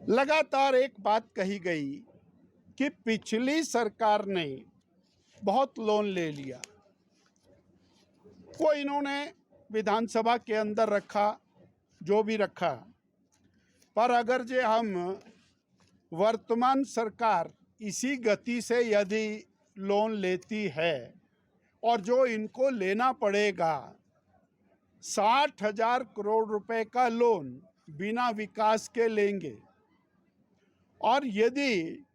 लगातार एक बात कही गई कि पिछली सरकार ने बहुत लोन ले लिया, वो इन्होंने विधानसभा के अंदर रखा, जो भी रखा। पर अगर जे हम वर्तमान सरकार इसी गति से यदि लोन लेती है और जो इनको लेना पड़ेगा 60,000 करोड़ रुपए का लोन बिना विकास के लेंगे, और यदि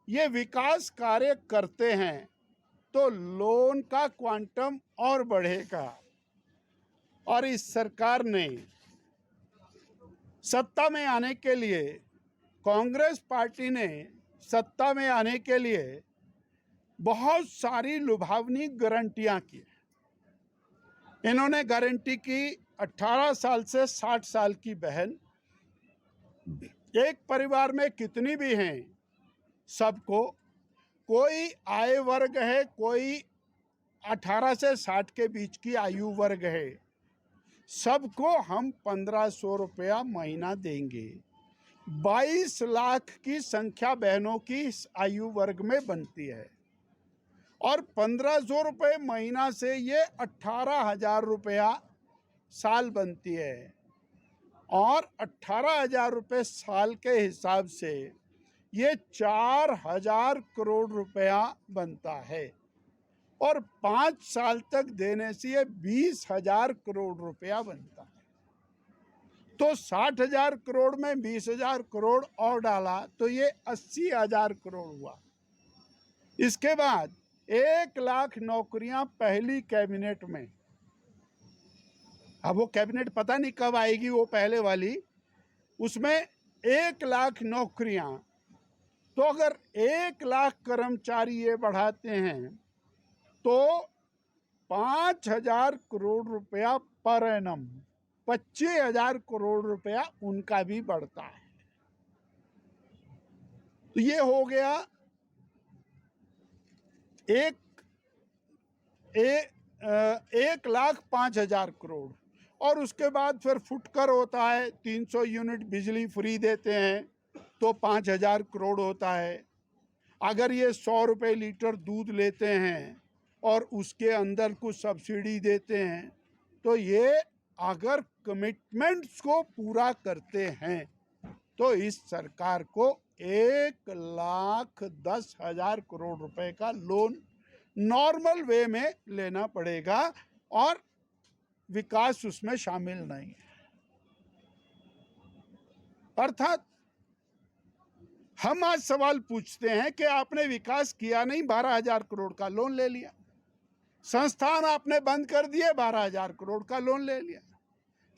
ये विकास कार्य करते हैं तो लोन का क्वांटम और बढ़ेगा। और इस सरकार ने सत्ता में आने के लिए, कांग्रेस पार्टी ने सत्ता में आने के लिए बहुत सारी लुभावनी गारंटियां की। इन्होंने गारंटी की 18 साल से 60 साल की बहन, एक परिवार में कितनी भी हैं सबको, कोई आय वर्ग है, कोई 18 से 60 के बीच की आयु वर्ग है, सबको हम 1500 रुपया महीना देंगे। 22 लाख की संख्या बहनों की इस आयु वर्ग में बनती है और 1500 रुपये महीना से ये 18,000 रुपया साल बनती है और 18,000 रुपये साल के हिसाब से ये 4,000 करोड़ रुपया बनता है और 5 साल तक देने से ये 20,000 करोड़ रुपया बनता है। तो 60,000 करोड़ में 20,000 करोड़ और डाला तो ये 80,000 करोड़ हुआ। इसके बाद 1 लाख नौकरियां पहली कैबिनेट में, अब वो कैबिनेट पता नहीं कब आएगी, वो पहले वाली, उसमें 1 लाख नौकरियां। तो अगर 1 लाख कर्मचारी ये बढ़ाते हैं तो 5,000 करोड़ रुपया पर एनम, 25,000 करोड़ रुपया उनका भी बढ़ता है। तो ये हो गया 1,05,000 करोड़। और उसके बाद फिर फुटकर होता है, 300 यूनिट बिजली फ्री देते हैं तो 5,000 करोड़ होता है। अगर ये 100 रुपये लीटर दूध लेते हैं और उसके अंदर कुछ सब्सिडी देते हैं तो ये अगर कमिटमेंट्स को पूरा करते हैं तो इस सरकार को 1,10,000 करोड़ रुपए का लोन नॉर्मल वे में लेना पड़ेगा और विकास उसमें शामिल नहीं है। अर्थात हम आज सवाल पूछते हैं कि आपने विकास किया नहीं, 12,000 करोड़ का लोन ले लिया। संस्थान आपने बंद कर दिए, 12,000 करोड़ का लोन ले लिया।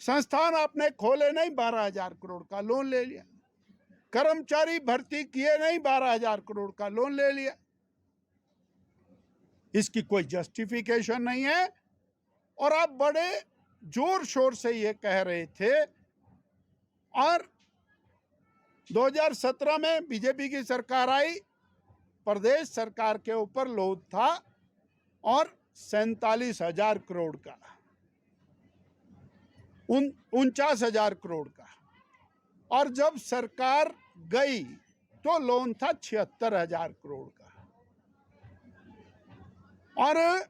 संस्थान आपने खोले नहीं, 12,000 करोड़ का लोन ले लिया। कर्मचारी भर्ती किए नहीं, 12,000 करोड़ का लोन ले लिया। इसकी कोई जस्टिफिकेशन नहीं है और आप बड़े जोर शोर से ये कह रहे थे। और 2017 में बीजेपी की सरकार आई, प्रदेश सरकार के ऊपर लोड था और 47,000 करोड़ का, 49,000 करोड़ का। और जब सरकार गई तो लोन था 76,000 करोड़ का। और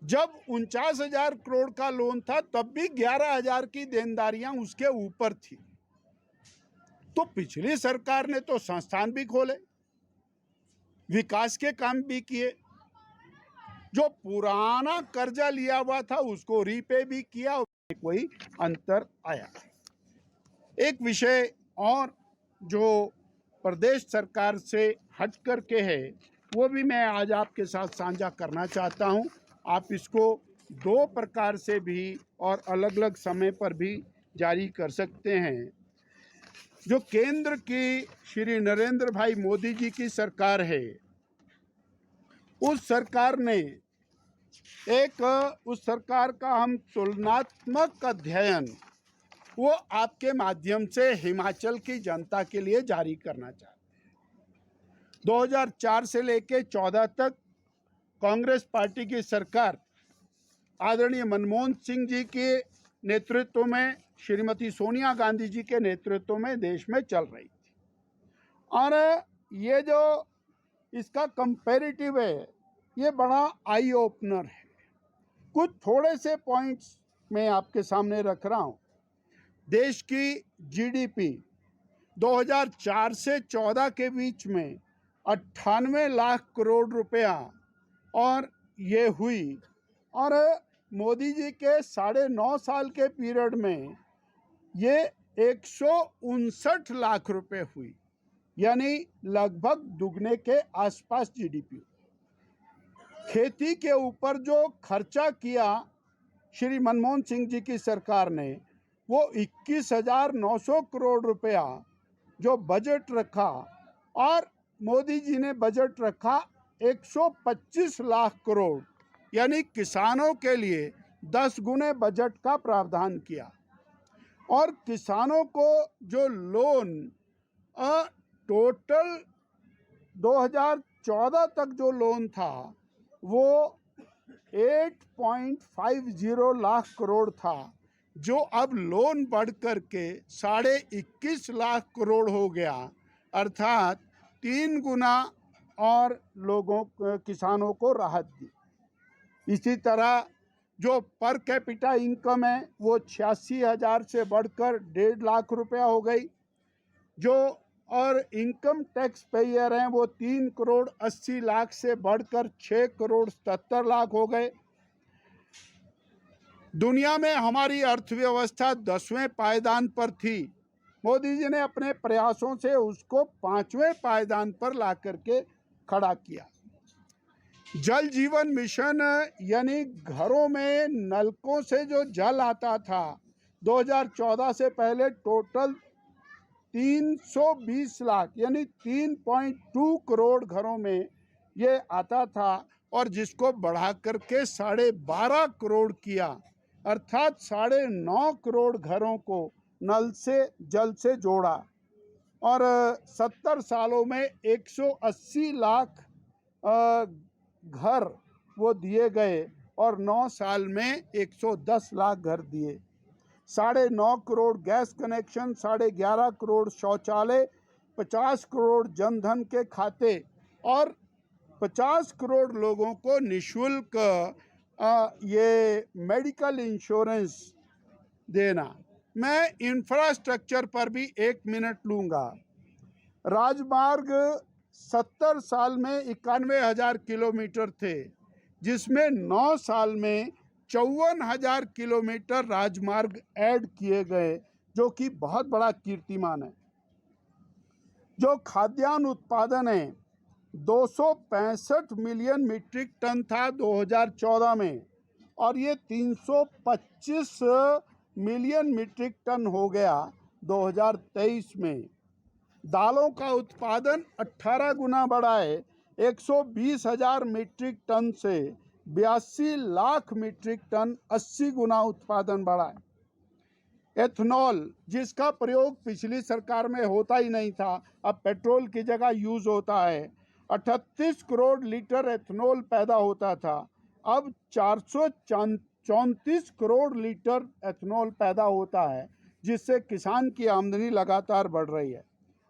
जब 49,000 करोड़ का लोन था तब भी 11,000 की देनदारियां उसके ऊपर थी। तो पिछली सरकार ने तो संस्थान भी खोले, विकास के काम भी किए, जो पुराना कर्जा लिया हुआ था उसको रीपे भी किया, कोई अंतर आया। एक विषय और जो प्रदेश सरकार से हट करके है वो भी मैं आज आपके साथ साझा करना चाहता हूं। आप इसको 2 प्रकार से भी और अलग अलग समय पर भी जारी कर सकते हैं। जो केंद्र की श्री नरेंद्र भाई मोदी जी की सरकार है, उस सरकार ने उस सरकार का हम तुलनात्मक अध्ययन वो आपके माध्यम से हिमाचल की जनता के लिए जारी करना चाहते हैं। 2004 से लेकर 14 तक कांग्रेस पार्टी की सरकार आदरणीय मनमोहन सिंह जी के नेतृत्व में, श्रीमती सोनिया गांधी जी के नेतृत्व में देश में चल रही थी। और ये जो इसका कंपैरेटिव है, ये बड़ा आई ओपनर है। कुछ थोड़े से पॉइंट्स मैं आपके सामने रख रहा हूँ। देश की जीडीपी 2004 से 14 के बीच में 98 लाख करोड़ रुपया और ये हुई, और मोदी जी के 9.5 साल के पीरियड में ये 159 लाख रुपए हुई, यानी लगभग दुगने के आसपास जीडीपी। खेती के ऊपर जो खर्चा किया श्री मनमोहन सिंह जी की सरकार ने, वो 21,900 करोड़ रुपया जो बजट रखा, और मोदी जी ने बजट रखा 125 लाख करोड़, यानी किसानों के लिए 10 गुने बजट का प्रावधान किया। और किसानों को जो लोन टोटल 2014 तक जो लोन था वो 8.50 लाख करोड़ था, जो अब लोन बढ़ कर के 21.5 लाख करोड़ हो गया, अर्थात 3 गुना और किसानों को राहत दी। इसी तरह जो पर कैपिटा इनकम है वो 86,000 से बढ़कर 1.5 लाख रुपया हो गई। जो और इनकम टैक्स पेयर हैं वो 3 करोड़ 80 लाख से बढ़कर 6 करोड़ 77 लाख हो गए। दुनिया में हमारी अर्थव्यवस्था 10वें पायदान पर थी, मोदी जी ने अपने प्रयासों से उसको 5वें पायदान पर ला करके खड़ा किया। जल जीवन मिशन, यानी घरों में नलकों से जो जल आता था 2014 से पहले टोटल 320 लाख यानी 3.2 करोड़ घरों में ये आता था, और जिसको बढ़ा करके 12.5 करोड़ किया, अर्थात 9.5 करोड़ घरों को नल से जल से जोड़ा। और 70 सालों में 180 लाख घर वो दिए गए, और 9 साल में 110 लाख घर दिए। 9.5 करोड़ गैस कनेक्शन, 11.5 करोड़ शौचालय, 50 करोड़ जनधन के खाते, और 50 करोड़ लोगों को निःशुल्क ये मेडिकल इंश्योरेंस देना। मैं इंफ्रास्ट्रक्चर पर भी 1 मिनट लूँगा। राजमार्ग 70 साल में 91,000 किलोमीटर थे, जिसमें 9 साल में 54,000 किलोमीटर राजमार्ग ऐड किए गए, जो कि बहुत बड़ा कीर्तिमान है। जो खाद्यान्न उत्पादन है 265 मिलियन मीट्रिक टन था 2014 में, और ये 325 मिलियन मीट्रिक टन हो गया 2023 में। दालों का उत्पादन 18 गुना बढ़ा है, 120,000 मीट्रिक टन से 82 लाख मीट्रिक टन, 80 गुना उत्पादन बढ़ा है। एथनॉल, जिसका प्रयोग पिछली सरकार में होता ही नहीं था, अब पेट्रोल की जगह यूज होता है। 38 करोड़ लीटर एथनॉल पैदा होता था, अब 434 करोड़ लीटर एथनॉल पैदा होता है, जिससे किसान की आमदनी लगातार बढ़ रही है।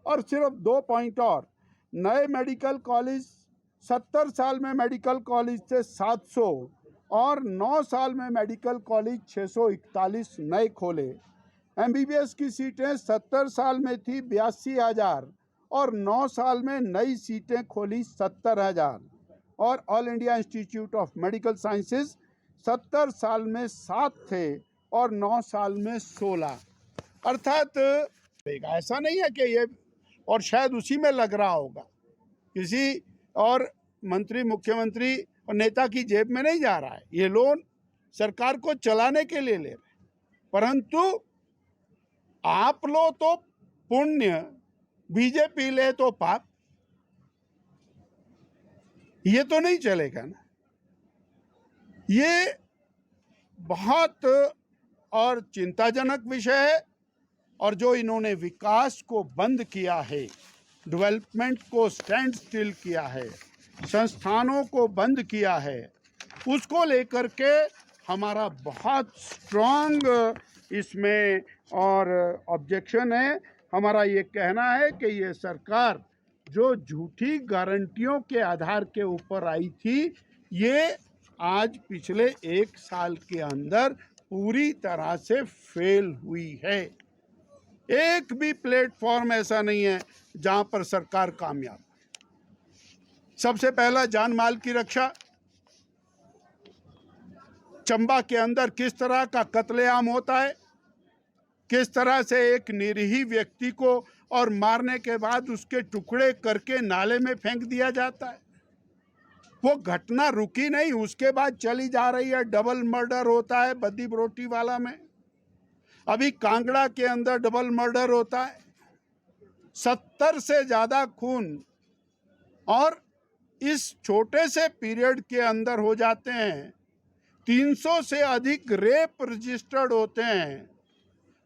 और सिर्फ 2 पॉइंट और, नए मेडिकल कॉलेज 70 साल में मेडिकल कॉलेज थे 700, और 9 साल में मेडिकल कॉलेज 641 नए खोले। एमबीबीएस की सीटें 70 साल में थी 82,000, और 9 साल में नई सीटें खोली 70,000। और all India institute of medical sciences 70 साल में 7 थे, और 9 साल में 16। अर्थात ऐसा नहीं है कि ये, और शायद उसी में लग रहा होगा, किसी और मंत्री, मुख्यमंत्री और नेता की जेब में नहीं जा रहा है। ये लोन सरकार को चलाने के लिए ले रहे हैं। परंतु आप लो तो पुण्य, बीजेपी ले तो पाप, ये तो नहीं चलेगा ना। ये बहुत और चिंताजनक विषय है। और जो इन्होंने विकास को बंद किया है, डेवलपमेंट को स्टैंड स्टिल किया है, संस्थानों को बंद किया है, उसको लेकर के हमारा बहुत स्ट्रांग इसमें और ऑब्जेक्शन है। हमारा ये कहना है कि ये सरकार जो झूठी गारंटियों के आधार के ऊपर आई थी, ये आज पिछले 1 साल के अंदर पूरी तरह से फेल हुई है। एक भी प्लेटफॉर्म ऐसा नहीं है जहां पर सरकार कामयाब। सबसे पहला जान माल की रक्षा। चंबा के अंदर किस तरह का कत्लेआम होता है, किस तरह से एक निरीह व्यक्ति को और मारने के बाद उसके टुकड़े करके नाले में फेंक दिया जाता है। वो घटना रुकी नहीं, उसके बाद चली जा रही है। डबल मर्डर होता है बद्दी बरोटी वाला में, अभी कांगड़ा के अंदर डबल मर्डर होता है। 70 से ज्यादा खून और इस छोटे से पीरियड के अंदर हो जाते हैं। 300 से अधिक रेप रजिस्टर्ड होते हैं।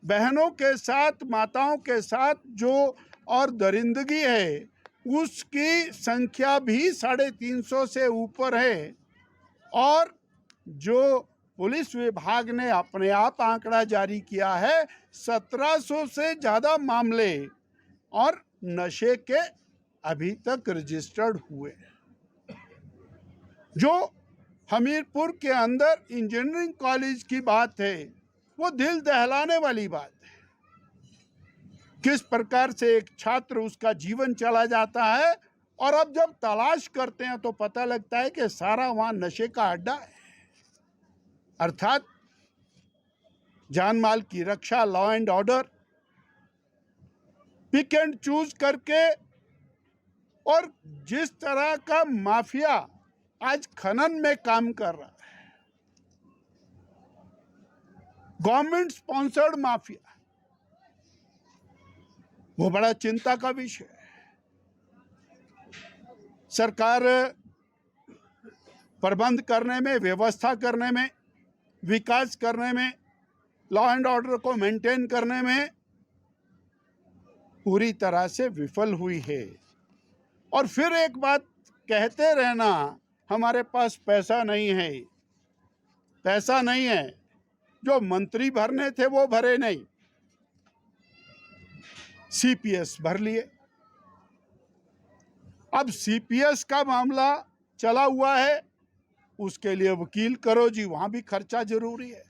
बहनों के साथ, माताओं के साथ जो और दरिंदगी है, उसकी संख्या भी 350 से ऊपर है। और जो पुलिस विभाग ने अपने आप आंकड़ा जारी किया है, 1700 से ज़्यादा मामले और नशे के अभी तक रजिस्टर्ड हुए। जो हमीरपुर के अंदर इंजीनियरिंग कॉलेज की बात है, वो दिल दहलाने वाली बात है। किस प्रकार से एक छात्र, उसका जीवन चला जाता है, और अब जब तलाश करते हैं तो पता लगता है कि सारा वहां नशे का अड्डा है। अर्थात जान माल की रक्षा, law and order, pick and choose करके, और जिस तरह का माफिया आज खनन में काम कर रहा है, गवर्नमेंट स्पॉन्सर्ड माफिया, वो बड़ा चिंता का विषय है। सरकार प्रबंध करने में, व्यवस्था करने में, विकास करने में, लॉ एंड ऑर्डर को मेंटेन करने में पूरी तरह से विफल हुई है। और फिर एक बात कहते रहना, हमारे पास पैसा नहीं है, पैसा नहीं है। जो मंत्री भरने थे वो भरे नहीं, सीपीएस भर लिए। अब सीपीएस का मामला चला हुआ है, उसके लिए वकील करो जी, वहां भी खर्चा जरूरी है।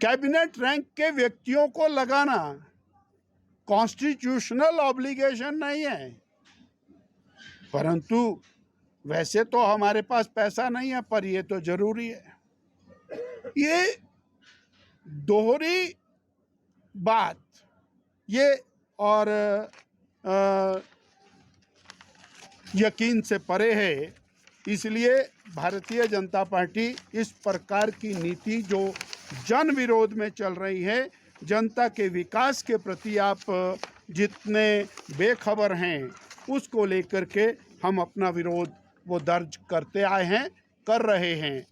कैबिनेट रैंक के व्यक्तियों को लगाना कॉन्स्टिट्यूशनल ऑब्लिगेशन नहीं है, परंतु वैसे तो हमारे पास पैसा नहीं है, पर ये तो जरूरी है। ये दोहरी बात ये और यकीन से परे है। इसलिए भारतीय जनता पार्टी इस प्रकार की नीति जो जन विरोध में चल रही है, जनता के विकास के प्रति आप जितने बेखबर हैं, उसको लेकर के हम अपना विरोध वो दर्ज करते आए हैं, कर रहे हैं।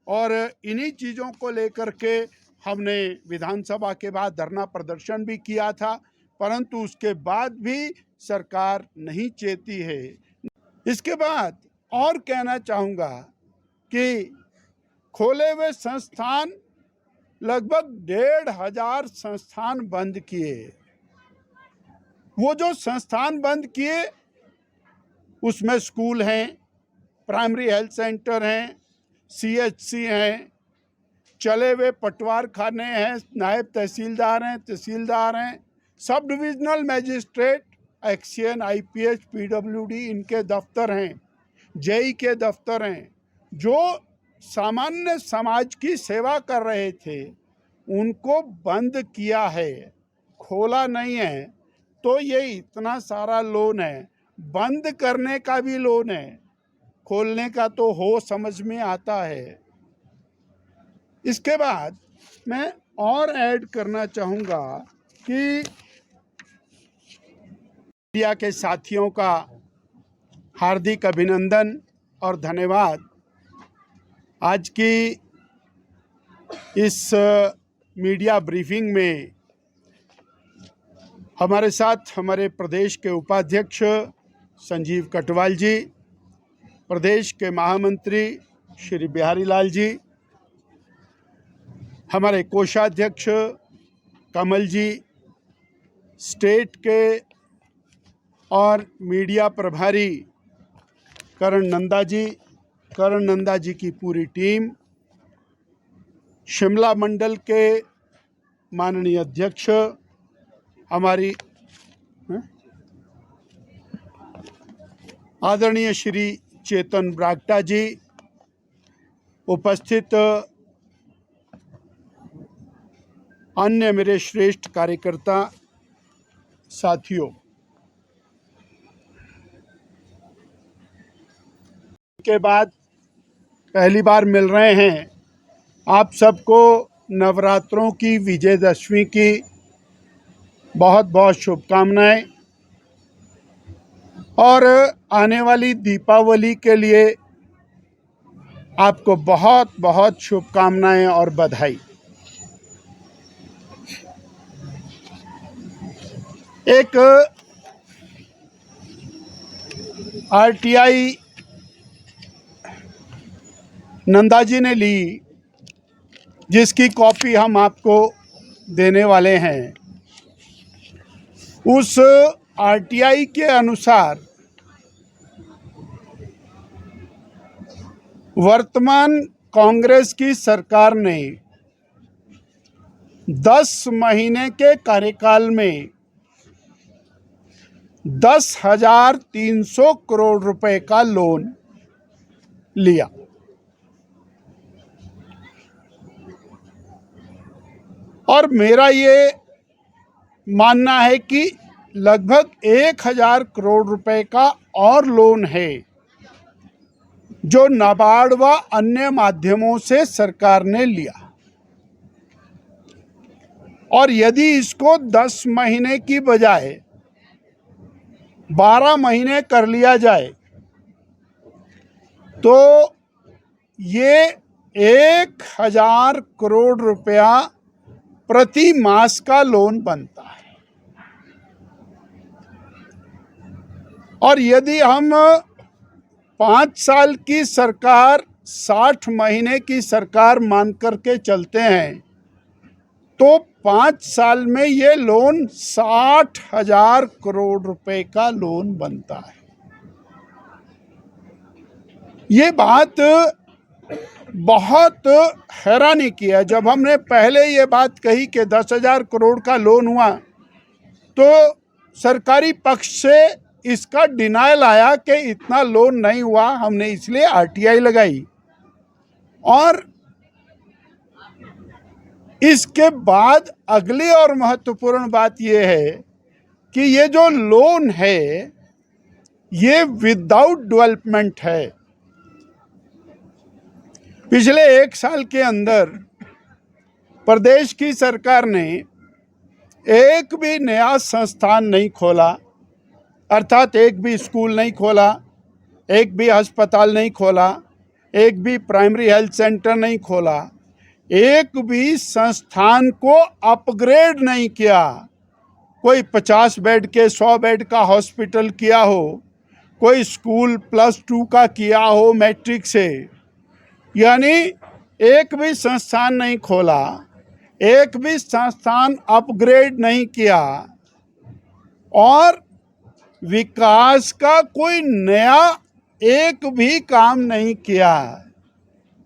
और इन्हीं चीज़ों को लेकर के हमने विधानसभा के बाद धरना प्रदर्शन भी किया था, परंतु उसके बाद भी सरकार नहीं चेती है। इसके बाद और कहना चाहूँगा कि खोले हुए संस्थान, लगभग 1500 संस्थान बंद किए। वो जो संस्थान बंद किए उसमें स्कूल हैं, प्राइमरी हेल्थ सेंटर हैं, सीएचसी हैं, चले हुए पटवार खाने हैं, नायब तहसीलदार हैं, तहसीलदार हैं, sub divisional magistrate, XEN, IPS, PWD, इनके दफ्तर हैं, जेई के दफ्तर हैं। जो सामान्य समाज की सेवा कर रहे थे उनको बंद किया है, खोला नहीं है। तो ये इतना सारा लोन है, बंद करने का भी लोन है, खोलने का तो हो समझ में आता है। इसके बाद मैं और ऐड करना चाहूँगा कि मीडिया के साथियों का हार्दिक अभिनंदन और धन्यवाद। आज की इस मीडिया ब्रीफिंग में हमारे साथ हमारे प्रदेश के उपाध्यक्ष संजीव कटवाल जी, प्रदेश के महामंत्री श्री बिहारी लाल जी, हमारे कोषाध्यक्ष कमल जी, स्टेट के और मीडिया प्रभारी करण नंदा जी की पूरी टीम, शिमला मंडल के माननीय अध्यक्ष हमारी आदरणीय श्री चेतन ब्रागटा जी, उपस्थित अन्य मेरे श्रेष्ठ कार्यकर्ता साथियों, के बाद पहली बार मिल रहे हैं। आप सबको नवरात्रों की, विजयदशमी की बहुत बहुत शुभकामनाएं और आने वाली दीपावली के लिए आपको बहुत बहुत शुभकामनाएं और बधाई। एक आरटीआई नंदा जी ने ली, जिसकी कॉपी हम आपको देने वाले हैं। उस आरटीआई के अनुसार वर्तमान कांग्रेस की सरकार ने 10 महीने के कार्यकाल में 10,300 करोड़ रुपए का लोन लिया। और मेरा ये मानना है कि लगभग 1,000 करोड़ रुपए का और लोन है जो नाबार्ड व अन्य माध्यमों से सरकार ने लिया। और यदि इसको 10 महीने की बजाय 12 महीने कर लिया जाए तो ये 1,000 करोड़ रुपया प्रति मास का लोन बनता है। और यदि हम 5 साल की सरकार 60 महीने की सरकार मान करके चलते हैं तो 5 साल में ये लोन 60,000 करोड़ रुपए का लोन बनता है। ये बात बहुत हैरानी की है। जब हमने पहले ये बात कही कि 10,000 करोड़ का लोन हुआ तो सरकारी पक्ष से इसका डिनायल आया कि इतना लोन नहीं हुआ, हमने इसलिए आरटीआई लगाई। और इसके बाद अगली और महत्वपूर्ण बात यह है कि ये जो लोन है ये विदाउट डेवलपमेंट है। पिछले 1 साल के अंदर प्रदेश की सरकार ने एक भी नया संस्थान नहीं खोला, अर्थात एक भी स्कूल नहीं खोला, एक भी अस्पताल नहीं खोला, एक भी प्राइमरी हेल्थ सेंटर नहीं खोला, एक भी संस्थान को अपग्रेड नहीं किया। कोई 50 बेड के 100 बेड का हॉस्पिटल किया हो, कोई स्कूल +2 का किया हो मैट्रिक से, यानी एक भी संस्थान नहीं खोला, एक भी संस्थान अपग्रेड नहीं किया और विकास का कोई नया एक भी काम नहीं किया।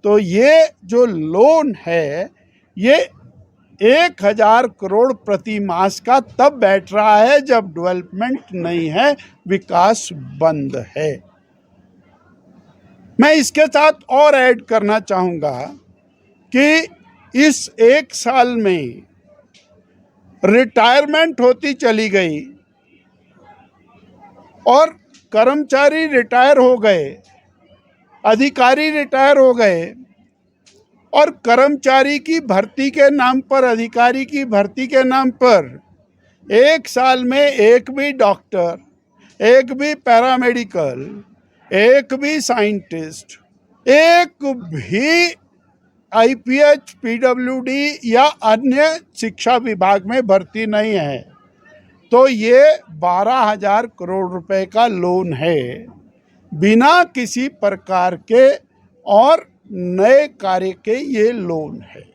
तो ये जो लोन है ये 1,000 करोड़ प्रति मास का तब बैठ रहा है जब डेवलपमेंट नहीं है, विकास बंद है। मैं इसके साथ और ऐड करना चाहूँगा कि इस 1 साल में रिटायरमेंट होती चली गई और कर्मचारी रिटायर हो गए, अधिकारी रिटायर हो गए और कर्मचारी की भर्ती के नाम पर, अधिकारी की भर्ती के नाम पर 1 साल में एक भी डॉक्टर, एक भी पैरामेडिकल, एक भी साइंटिस्ट, एक भी आईपीएच, पीडब्ल्यूडी या अन्य शिक्षा विभाग में भर्ती नहीं है। तो ये 12,000 करोड़ रुपए का लोन है बिना किसी प्रकार के और नए कार्य के ये लोन है।